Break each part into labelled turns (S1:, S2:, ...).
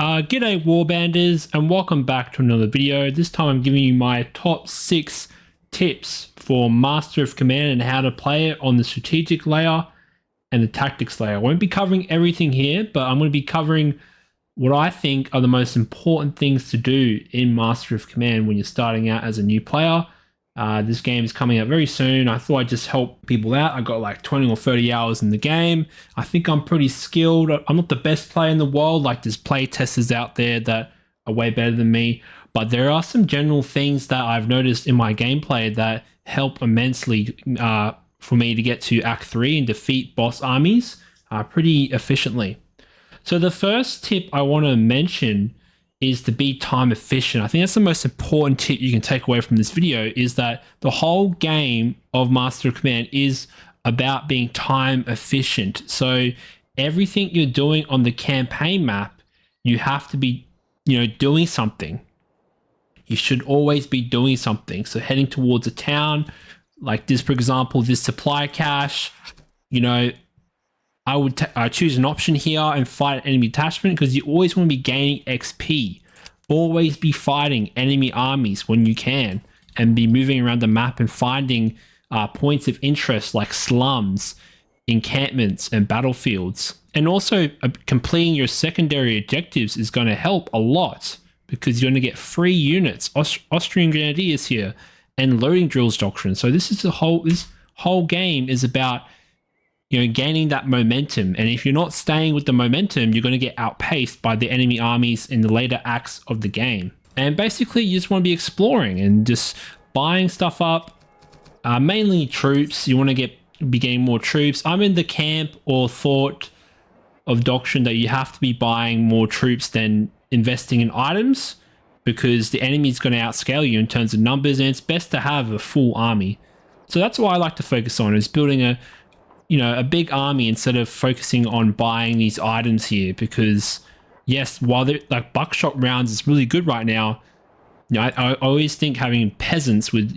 S1: G'day warbanders and welcome back to another video. This time I'm giving you my top 6 tips for Master of Command and how to play it on the strategic layer and the tactics layer. I won't be covering everything here, but I'm going to be covering what I think are the most important things to do in Master of Command when you're starting out as a new player. This game is coming out very soon. I thought I'd just help people out. I got like 20 or 30 hours in the game. I think I'm pretty skilled. I'm not the best player in the world. Like there's play testers out there that are way better than me. But there are some general things that I've noticed in my gameplay that help immensely for me to get to Act 3 and defeat boss armies pretty efficiently. So the first tip I want to mention is to be time efficient. I think that's the most important tip you can take away from this video, is that the whole game of Master of Command is about being time efficient. So everything you're doing on the campaign map, you have to be, doing something. You should always be doing something. So heading towards a town, like this, for example, this supply cache, I would choose an option here and fight an enemy detachment, because you always want to be gaining XP. Always be fighting enemy armies when you can and be moving around the map and finding points of interest like slums, encampments, and battlefields. And also completing your secondary objectives is going to help a lot, because you're going to get free units, Austrian Grenadiers here, and loading drills doctrine. So this whole game is about gaining that momentum. And if you're not staying with the momentum, you're going to get outpaced by the enemy armies in the later acts of the game. And basically, you just want to be exploring and just buying stuff up, mainly troops. You want to be getting more troops. I'm in the camp or thought of doctrine that you have to be buying more troops than investing in items, because the enemy is going to outscale you in terms of numbers, and it's best to have a full army. So that's what I like to focus on, is building a big army instead of focusing on buying these items here. Because yes, while like buckshot rounds is really good right now, I always think having peasants with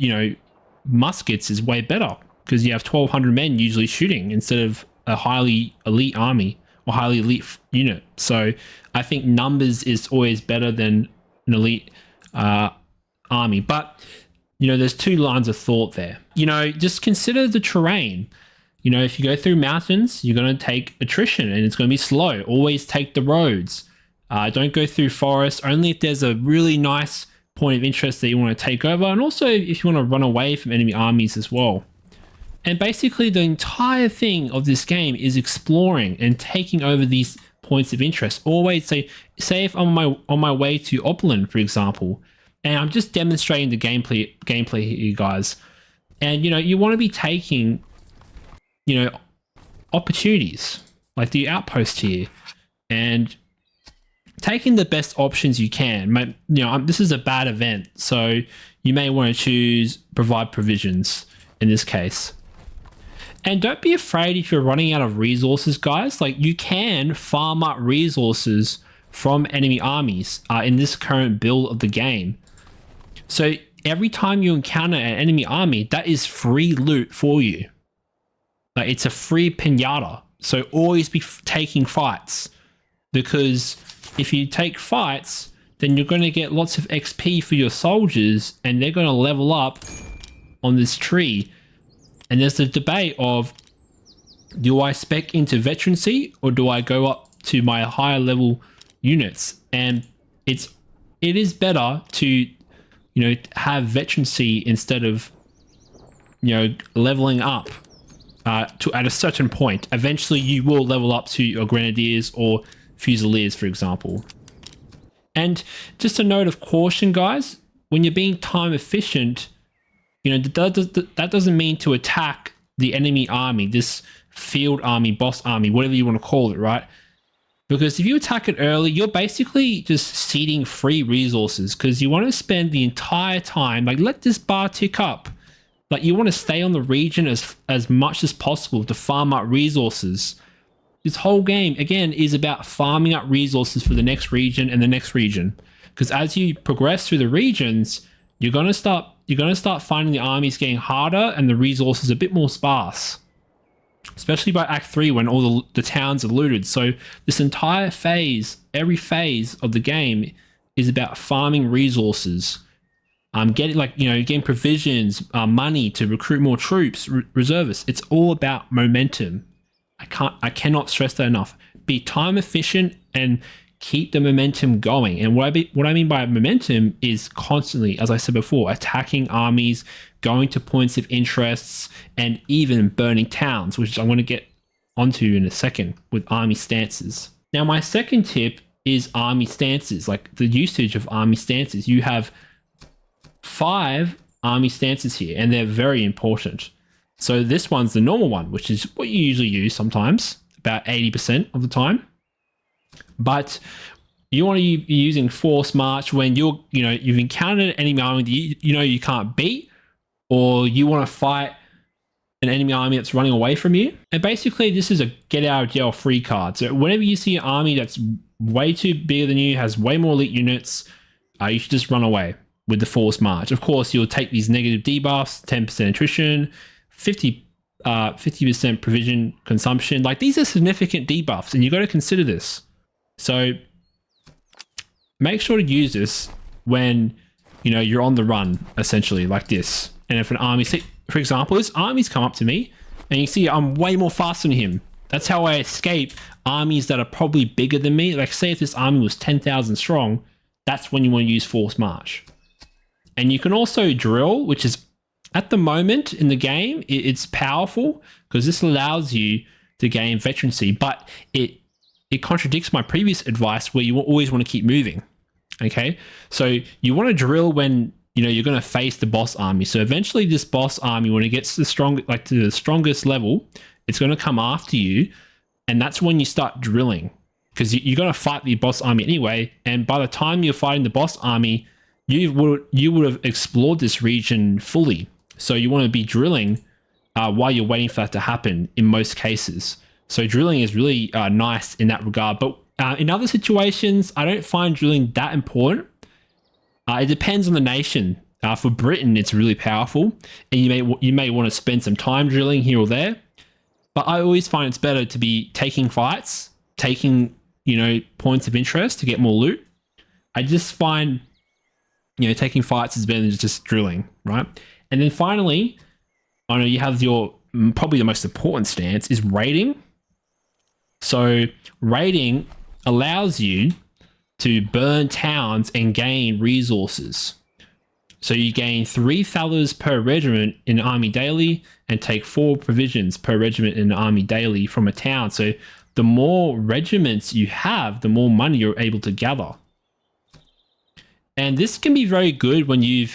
S1: muskets is way better, because you have 1,200 men usually shooting instead of a highly elite army or highly elite unit. So I think numbers is always better than an elite army. But there's two lines of thought there. Just consider the terrain. If you go through mountains, you're going to take attrition and it's going to be slow. Always take the roads. Don't go through forests, only if there's a really nice point of interest that you want to take over. And also if you want to run away from enemy armies as well. And basically the entire thing of this game is exploring and taking over these points of interest. Always say if I'm on my way to Opland, for example, and I'm just demonstrating the gameplay here, you guys. And you want to be taking opportunities like the outpost here and taking the best options you can. This is a bad event, so you may want to choose provide provisions in this case. And don't be afraid if you're running out of resources, guys. Like, you can farm up resources from enemy armies in this current build of the game. So every time you encounter an enemy army, that is free loot for you. Like, it's a free pinata. So always be taking fights, because if you take fights, then you're going to get lots of XP for your soldiers, and they're going to level up on this tree. And there's the debate of, do I spec into veterancy or do I go up to my higher level units? And it is better to have veterancy instead of leveling up to at a certain point. Eventually you will level up to your grenadiers or fusiliers, for example. And just a note of caution, guys, when you're being time efficient, that doesn't mean to attack the enemy army, this field army, boss army, whatever you want to call it, right? Because if you attack it early, you're basically just ceding free resources, because you want to spend the entire time, like, let this bar tick up. Like, you want to stay on the region as much as possible to farm up resources. This whole game, again, is about farming up resources for the next region and the next region. Because as you progress through the regions, you're going to start finding the armies getting harder and the resources a bit more sparse. especially by Act 3 when all the towns are looted. So this entire phase, every phase of the game is about farming resources, getting provisions, money to recruit more troops, reservists. It's all about momentum. I cannot stress that enough. Be time efficient and keep the momentum going. And what I mean by momentum is constantly, as I said before, attacking armies, going to points of interests, and even burning towns, which I'm going to get onto in a second with army stances. Now, my second tip is army stances, like the usage of army stances. You have 5 army stances here, and they're very important. So this one's the normal one, which is what you usually use sometimes, about 80% of the time. But you want to be using force march when you've encountered an enemy army that you can't beat, or you want to fight an enemy army that's running away from you. And basically, this is a get out of jail free card. So whenever you see an army that's way too bigger than you, has way more elite units, you should just run away with the force march. Of course, you'll take these negative debuffs, 10% attrition, 50% provision consumption. Like, these are significant debuffs, and you got to consider this. So make sure to use this when you're on the run, essentially, like this. And if an army, for example, this army's come up to me, and you see I'm way more faster than him. That's how I escape armies that are probably bigger than me. Like, say if this army was 10,000 strong, that's when you want to use force march. And you can also drill, which is, at the moment in the game, it's powerful because this allows you to gain veterancy, but it contradicts my previous advice where you always want to keep moving. Okay, so you want to drill when you're going to face the boss army. So eventually, this boss army, when it gets to the strongest level, it's going to come after you, and that's when you start drilling, because you're going to fight the boss army anyway. And by the time you're fighting the boss army, you would have explored this region fully. So you want to be drilling while you're waiting for that to happen in most cases. So drilling is really nice in that regard. But in other situations, I don't find drilling that important. It depends on the nation. For Britain, it's really powerful, and you may want to spend some time drilling here or there. But I always find it's better to be taking fights, taking points of interest to get more loot. I just find taking fights is better than just drilling, right? And then finally, I know you have your probably the most important stance is raiding. So raiding allows you to burn towns and gain resources. So you gain 3 thalers per regiment in army daily, and take 4 provisions per regiment in army daily from a town. So the more regiments you have, the more money you're able to gather. And this can be very good when you're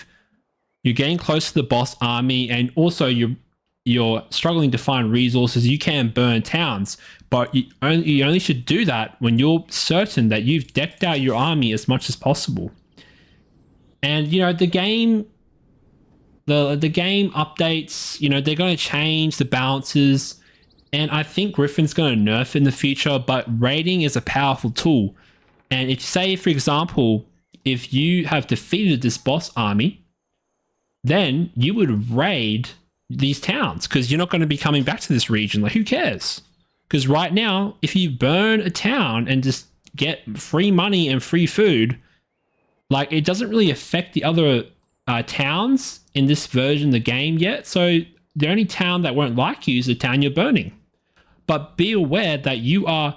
S1: getting close to the boss army, and also you're struggling to find resources. You can burn towns, but you only should do that when you're certain that you've decked out your army as much as possible. And the game updates, they're going to change the balances, and I think Griffin's going to nerf in the future, but raiding is a powerful tool. And if, say, for example, if you have defeated this boss army, then you would raid these towns, because you're not going to be coming back to this region. Like, who cares? Because right now, if you burn a town and just get free money and free food, like, it doesn't really affect the other towns in this version of the game yet. So the only town that won't like you is the town you're burning. But be aware that you are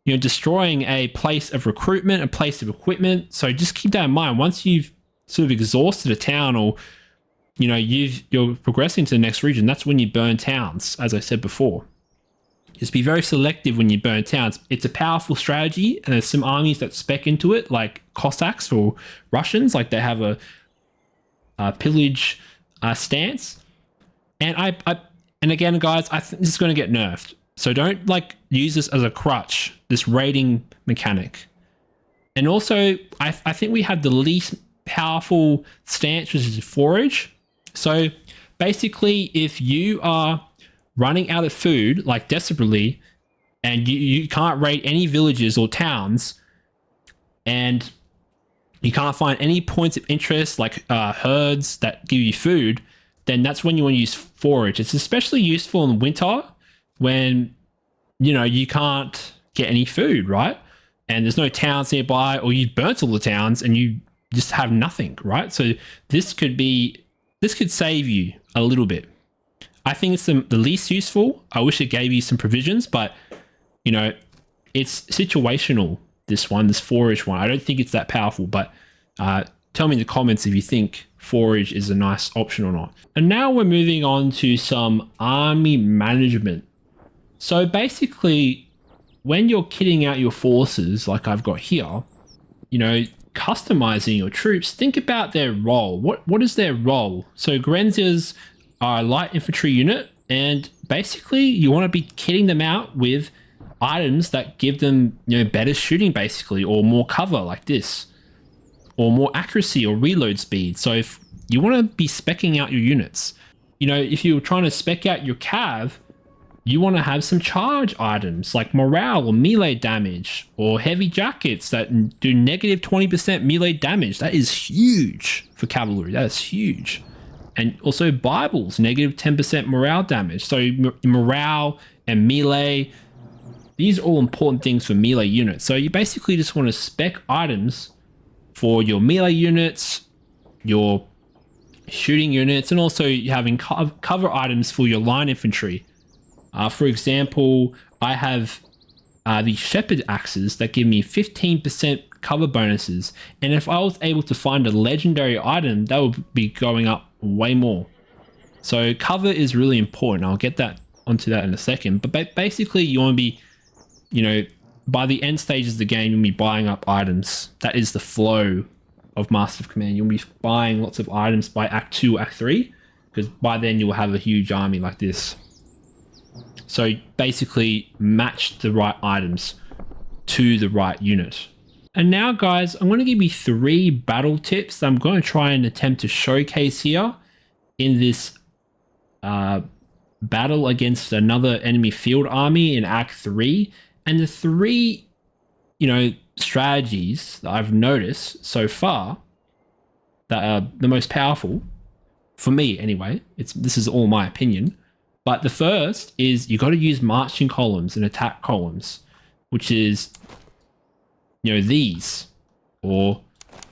S1: destroying a place of recruitment, a place of equipment. So just keep that in mind. Once you've sort of exhausted a town, or you're progressing to the next region, that's when you burn towns, as I said before. Just be very selective when you burn towns. It's a powerful strategy, and there's some armies that spec into it, like Cossacks for Russians. Like, they have a pillage stance. And and again, guys, I think this is going to get nerfed. So don't use this as a crutch, this raiding mechanic. And also, I think we have the least powerful stance, which is forage. So basically, if you are running out of food, like desperately, and you can't raid any villages or towns, and you can't find any points of interest like herds that give you food, then that's when you want to use forage. It's especially useful in winter when, you know, you can't get any food, right? And there's no towns nearby, or you've burnt all the towns and you just have nothing, right? So this could save you a little bit. I think it's the least useful. I wish it gave you some provisions, but you know, it's situational. This forage one. I don't think it's that powerful, but tell me in the comments if you think forage is a nice option or not. And now we're moving on to some army management. So basically, when you're kitting out your forces, like I've got here, you know, customizing your troops, think about their role. What is their role? So Grenziers are a light infantry unit, and basically you want to be kitting them out with items that give them, you know, better shooting basically, or more cover like this, or more accuracy or reload speed. So if you want to be speccing out your units, you know, if you're trying to spec out your cav, you want to have some charge items like morale or melee damage, or heavy jackets that do negative 20% melee damage. That is huge for cavalry. That is huge. And also Bibles, negative 10% morale damage. So morale and melee, these are all important things for melee units. So you basically just want to spec items for your melee units, your shooting units, and also having cover items for your line infantry. For example, I have these shepherd axes that give me 15% cover bonuses, and if I was able to find a legendary item, that would be going up way more. So cover is really important. I'll get onto that in a second, but basically you want to be, you know, by the end stages of the game, you'll be buying up items. That is the flow of Master of Command. You'll be buying lots of items by Act 2, Act 3, because by then you'll have a huge army like this. So basically match the right items to the right unit. And now guys, I'm going to give you 3 battle tips that I'm going to try and attempt to showcase here in this battle against another enemy field army in Act 3. And the 3, you know, strategies that I've noticed so far that are the most powerful, for me anyway, this is all my opinion. But the first is you got to use marching columns and attack columns, which is, you know, these, or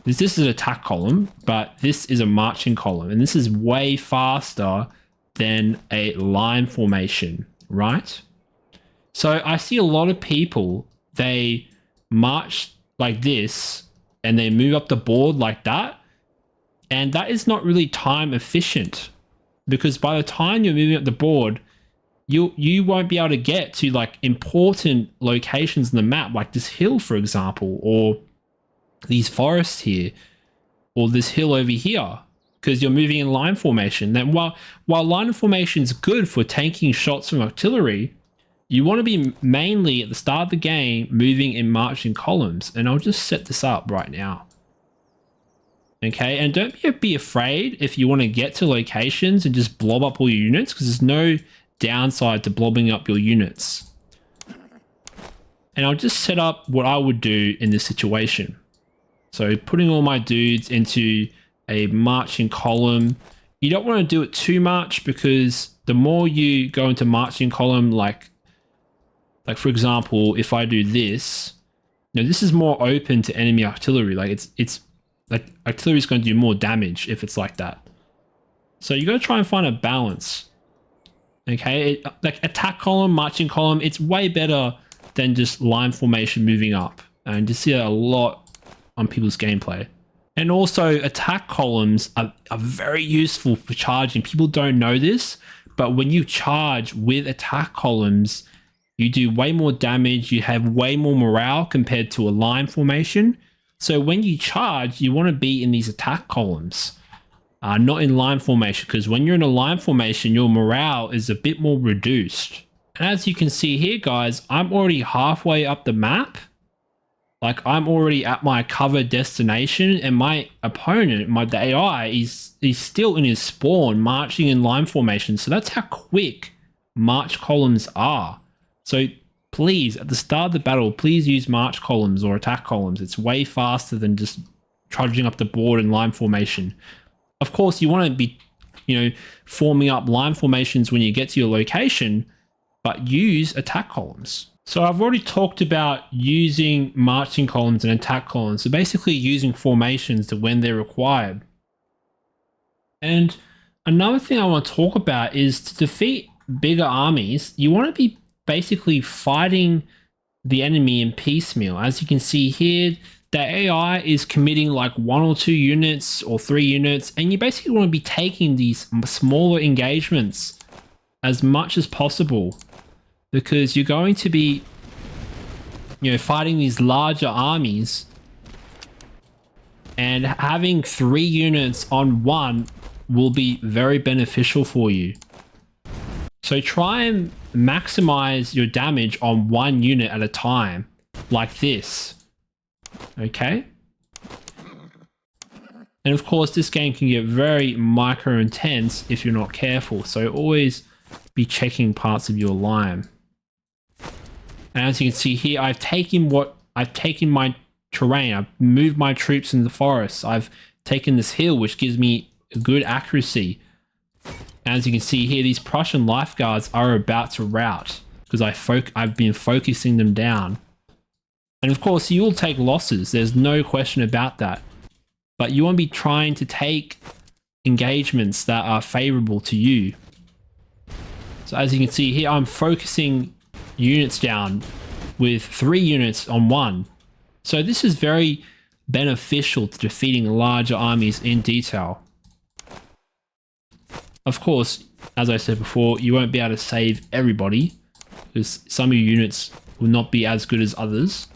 S1: this is an attack column, but this is a marching column, and this is way faster than a line formation, right? So I see a lot of people, they march like this and they move up the board like that, and that is not really time efficient, because by the time you're moving up the board, you won't be able to get to like important locations in the map, like this hill, for example, or these forests here, or this hill over here, because you're moving in line formation. Then while line formation is good for tanking shots from artillery, you want to be mainly at the start of the game moving in marching columns. And I'll just set this up right now. Okay, and don't be afraid if you want to get to locations and just blob up all your units, because there's no downside to blobbing up your units. And I'll just set up what I would do in this situation. So putting all my dudes into a marching column. You don't want to do it too much, because the more you go into marching column, like for example, if I do this, you know, this is more open to enemy artillery. Like it's like artillery is going to do more damage if it's like that. So you got to try and find a balance. Okay, like attack column, marching column, it's way better than just line formation moving up. And you see that a lot on people's gameplay. And also attack columns are very useful for charging. People don't know this, but when you charge with attack columns, you do way more damage. You have way more morale compared to a line formation. So when you charge, you want to be in these attack columns, not in line formation, because when you're in a line formation, your morale is a bit more reduced. And as you can see here, guys, I'm already halfway up the map. Like I'm already at my covered destination, and my opponent, the AI, is still in his spawn marching in line formation. So that's how quick march columns are. So please, at the start of the battle, please use march columns or attack columns. It's way faster than just trudging up the board in line formation. Of course, you want to be, you know, forming up line formations when you get to your location, but use attack columns. So I've already talked about using marching columns and attack columns. So basically using formations when they're required. And another thing I want to talk about is to defeat bigger armies, you want to be basically fighting the enemy in piecemeal. As you can see here, the AI is committing like 1 or 2 units or 3 units, and you basically want to be taking these smaller engagements as much as possible, because you're going to be, fighting these larger armies, and having 3 units on 1 will be very beneficial for you. So try and maximize your damage on 1 unit at a time, like this. Okay? And of course, this game can get very micro intense if you're not careful, so always be checking parts of your line. And as you can see here, I've taken my terrain, I've moved my troops in the forest, I've taken this hill, which gives me good accuracy. As you can see here, these Prussian lifeguards are about to rout because I've been focusing them down. And of course, you will take losses. There's no question about that. But you want to be trying to take engagements that are favorable to you. So as you can see here, I'm focusing units down with 3 units on 1. So this is very beneficial to defeating larger armies in detail. Of course, as I said before, you won't be able to save everybody because some of your units will not be as good as others.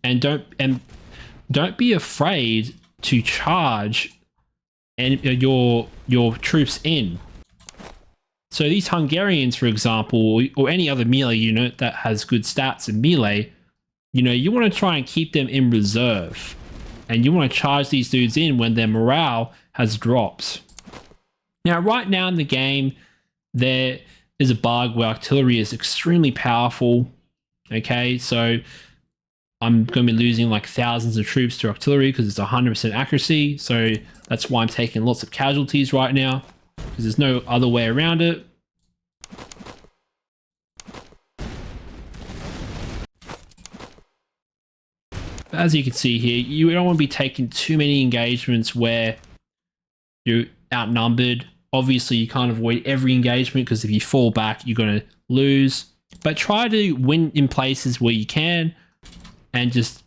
S1: And don't be afraid to charge your troops in. So these Hungarians, for example, or any other melee unit that has good stats in melee, you want to try and keep them in reserve. And you want to charge these dudes in when their morale has dropped. Now, right now in the game, there is a bug where artillery is extremely powerful. Okay, so I'm going to be losing like thousands of troops to artillery because it's 100% accuracy. So that's why I'm taking lots of casualties right now, because there's no other way around it. But as you can see here, you don't want to be taking too many engagements where you're outnumbered. Obviously, you can't avoid every engagement because if you fall back, you're going to lose. But try to win in places where you can and just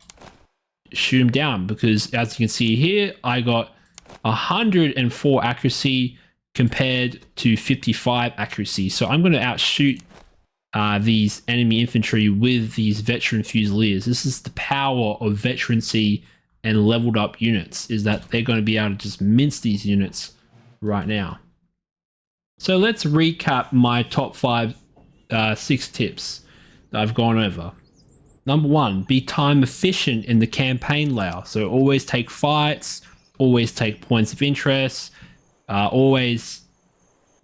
S1: shoot them down, because as you can see here, I got 104 accuracy compared to 55 accuracy. So I'm going to outshoot these enemy infantry with these veteran fusiliers. This is the power of veterancy and leveled up units, is that they're going to be able to just mince these units right now. So let's recap my top 6 tips that I've gone over. Number 1, be time efficient in the campaign layout. So always take fights, always take points of interest, always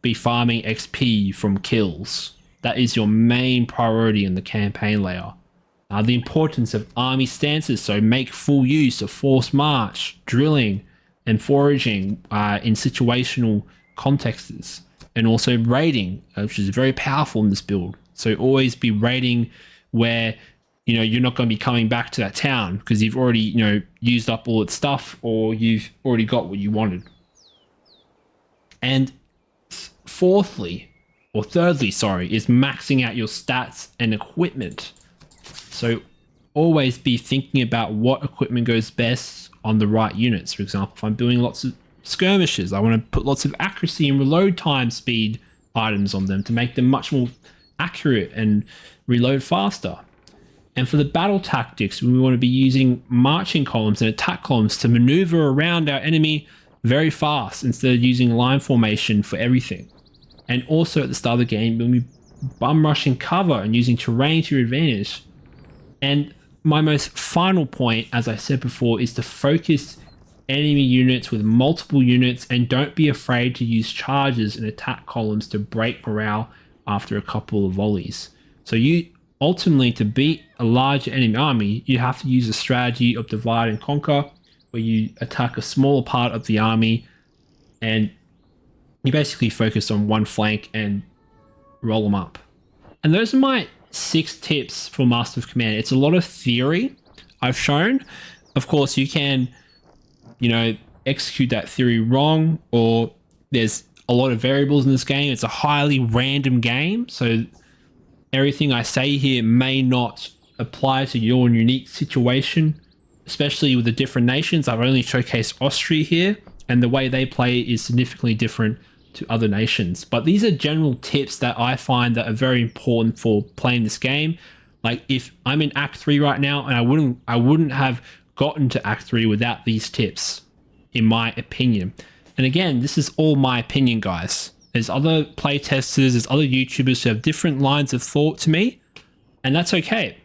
S1: be farming XP from kills. That is your main priority in the campaign layout. The importance of army stances, so make full use of forced march, drilling, and foraging in situational contexts, and also raiding, which is very powerful in this build. So always be raiding where you're not going to be coming back to that town because you've already used up all its stuff, or you've already got what you wanted. And thirdly, is maxing out your stats and equipment. So always be thinking about what equipment goes best on the right units. For example, if I'm doing lots of skirmishes, I want to put lots of accuracy and reload time speed items on them to make them much more accurate and reload faster. And for the battle tactics, we want to be using marching columns and attack columns to maneuver around our enemy very fast instead of using line formation for everything. And also at the start of the game, we'll be bum rushing cover and using terrain to your advantage. And my most final point, as I said before, is to focus enemy units with multiple units, and don't be afraid to use charges and attack columns to break morale after a couple of volleys. So you ultimately, to beat a larger enemy army, you have to use a strategy of divide and conquer, where you attack a smaller part of the army and you basically focus on one flank and roll them up. And those are my 6 tips for Master of Command. It's a lot of theory I've shown. Of course, you can, execute that theory wrong, or there's a lot of variables in this game. It's a highly random game, so everything I say here may not apply to your unique situation, especially with the different nations. I've only showcased Austria here, and the way they play is significantly different to other nations. But these are general tips that I find that are very important for playing this game. Like if I'm in Act 3 right now, and I wouldn't have gotten to Act 3 without these tips, in my opinion. And again, this is all my opinion, guys. There's other playtesters, there's other YouTubers who have different lines of thought to me, and that's okay,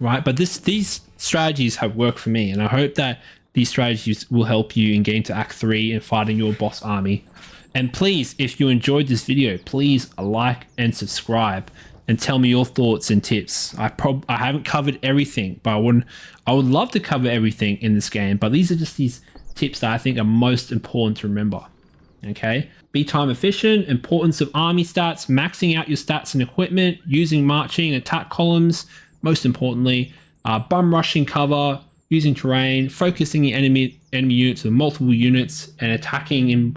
S1: right? But these strategies have worked for me, and I hope that these strategies will help you in getting to Act 3 and fighting your boss army. And please, if you enjoyed this video, please like and subscribe and tell me your thoughts and tips. I haven't covered everything, but I would love to cover everything in this game, but these are just these tips that I think are most important to remember. Okay, be time efficient, importance of army stats, maxing out your stats and equipment, using marching and attack columns, most importantly, bum rushing cover, using terrain, focusing the enemy units with multiple units, and attacking in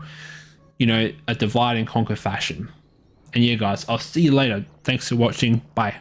S1: a divide and conquer fashion. And yeah, guys, I'll see you later. Thanks for watching. Bye.